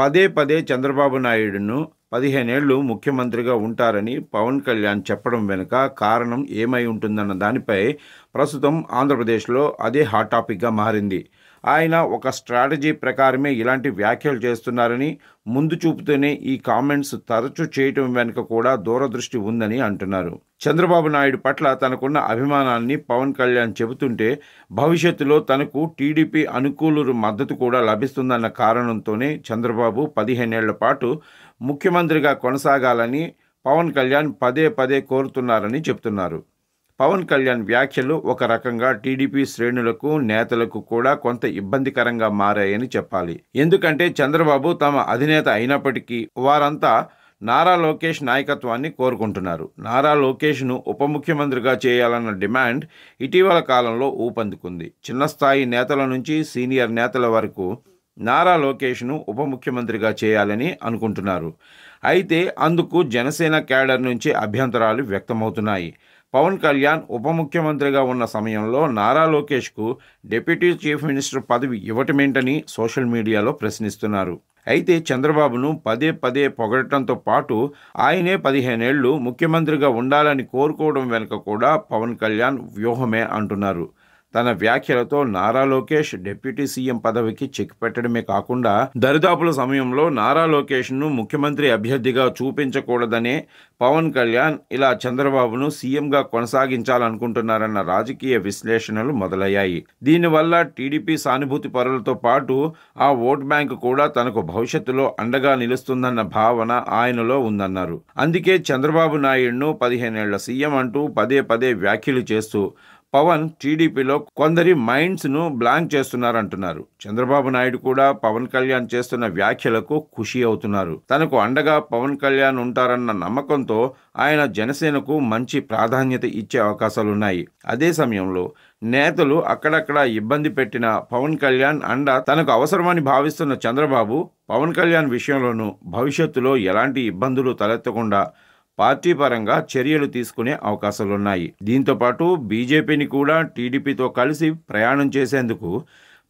పదే పదే చంద్రబాబు నాయుడును 15 ఏళ్లు ముఖ్యమంత్రిగా ఉంటారని పవన్ కళ్యాణ్ చెప్పడం వెనుక కారణం ఏమై ఉంటుందన్న దానిపై ప్రస్తుతం ఆంధ్రప్రదేశ్లో అదే హాట్ టాపిక్గా మారింది. ఆయన ఒక స్ట్రాటజీ ప్రకారమే ఇలాంటి వ్యాఖ్యలు చేస్తున్నారని, ముందు చూపుతూనే ఈ కామెంట్స్ తరచూ చేయటం వెనుక కూడా దూరదృష్టి ఉందని అంటున్నారు. చంద్రబాబు నాయుడు పట్ల తనకున్న అభిమానాన్ని పవన్ కళ్యాణ్ చెబుతుంటే, భవిష్యత్తులో తనకు టీడీపీ అనుకూలురు మద్దతు కూడా లభిస్తుందన్న కారణంతోనే చంద్రబాబు 15 ఏళ్ల పాటు ముఖ్యమంత్రిగా కొనసాగాలని పవన్ కళ్యాణ్ పదే పదే కోరుతున్నారని చెబుతున్నారు. పవన్ కళ్యాణ్ వ్యాఖ్యలు ఒక రకంగా టీడీపీ శ్రేణులకు, నేతలకు కూడా కొంత ఇబ్బందికరంగా మారాయని చెప్పాలి. ఎందుకంటే చంద్రబాబు తమ అధినేత అయినప్పటికీ వారంతా నారా లోకేష్ నాయకత్వాన్ని కోరుకుంటున్నారు. నారా లోకేష్ను ఉప ముఖ్యమంత్రిగా చేయాలన్న డిమాండ్ ఇటీవల కాలంలో ఊపందుకుంది. చిన్న స్థాయి నేతల నుంచి సీనియర్ నేతల వరకు నారా లోకేష్ను ఉప ముఖ్యమంత్రిగా చేయాలని అనుకుంటున్నారు. అయితే అందుకు జనసేన క్యాడర్ నుంచి అభ్యంతరాలు వ్యక్తమవుతున్నాయి. పవన్ కళ్యాణ్ ఉప ముఖ్యమంత్రిగా ఉన్న సమయంలో నారా లోకేష్కు డిప్యూటీ చీఫ్ మినిస్టర్ పదవి ఇవ్వటమేంటని సోషల్ మీడియాలో ప్రశ్నిస్తున్నారు. అయితే చంద్రబాబును పదే పదే పొగడటంతో పాటు ఆయనే 15 ఏళ్లు ముఖ్యమంత్రిగా ఉండాలని కోరుకోవడం వెనుక కూడా పవన్ కళ్యాణ్ వ్యూహమే అంటున్నారు. తన వ్యాఖ్యలతో నారా లోకేష్ డిప్యూటీ సీఎం పదవికి చెక్ పెట్టడమే కాకుండా దరిదాపుల సమయంలో నారా లోకేష్ను ముఖ్యమంత్రి అభ్యర్థిగా చూపించకూడదనే పవన్ కళ్యాణ్ ఇలా చంద్రబాబును సీఎంగా కొనసాగించాలనుకుంటున్నారన్న రాజకీయ విశ్లేషణలు మొదలయ్యాయి. దీనివల్ల టీడీపీ సానుభూతి పరులతో పాటు ఆ ఓట్ బ్యాంకు కూడా తనకు భవిష్యత్తులో అండగా నిలుస్తుందన్న భావన ఆయనలో ఉందన్నారు. అందుకే చంద్రబాబు నాయుడును 15 ఏళ్ల సీఎం అంటూ పదే పదే వ్యాఖ్యలు చేస్తూ పవన్ టీడీపీలో కొందరి మైండ్స్ను బ్లాంక్ చేస్తున్నారంటున్నారు. చంద్రబాబు నాయుడు కూడా పవన్ కళ్యాణ్ చేస్తున్న వ్యాఖ్యలకు ఖుషి అవుతున్నారు. తనకు అండగా పవన్ కళ్యాణ్ ఉంటారన్న నమ్మకంతో ఆయన జనసేనకు మంచి ప్రాధాన్యత ఇచ్చే అవకాశాలున్నాయి. అదే సమయంలో నేతలు అక్కడక్కడ ఇబ్బంది పెట్టిన పవన్ కళ్యాణ్ అండ తనకు అవసరమని భావిస్తున్న చంద్రబాబు పవన్ కళ్యాణ్ విషయంలోనూ భవిష్యత్తులో ఎలాంటి ఇబ్బందులు తలెత్తకుండా పార్టీ పరంగా చర్యలు తీసుకునే అవకాశాలున్నాయి. దీంతోపాటు బీజేపీని కూడా టీడీపీతో కలిసి ప్రయాణం చేసేందుకు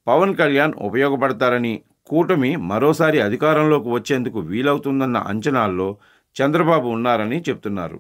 పవన్ కళ్యాణ్ ఉపయోగపడతారని, కూటమి మరోసారి అధికారంలోకి వచ్చేందుకు వీలవుతుందన్న అంచనాల్లో చంద్రబాబు ఉన్నారని చెప్తున్నారు.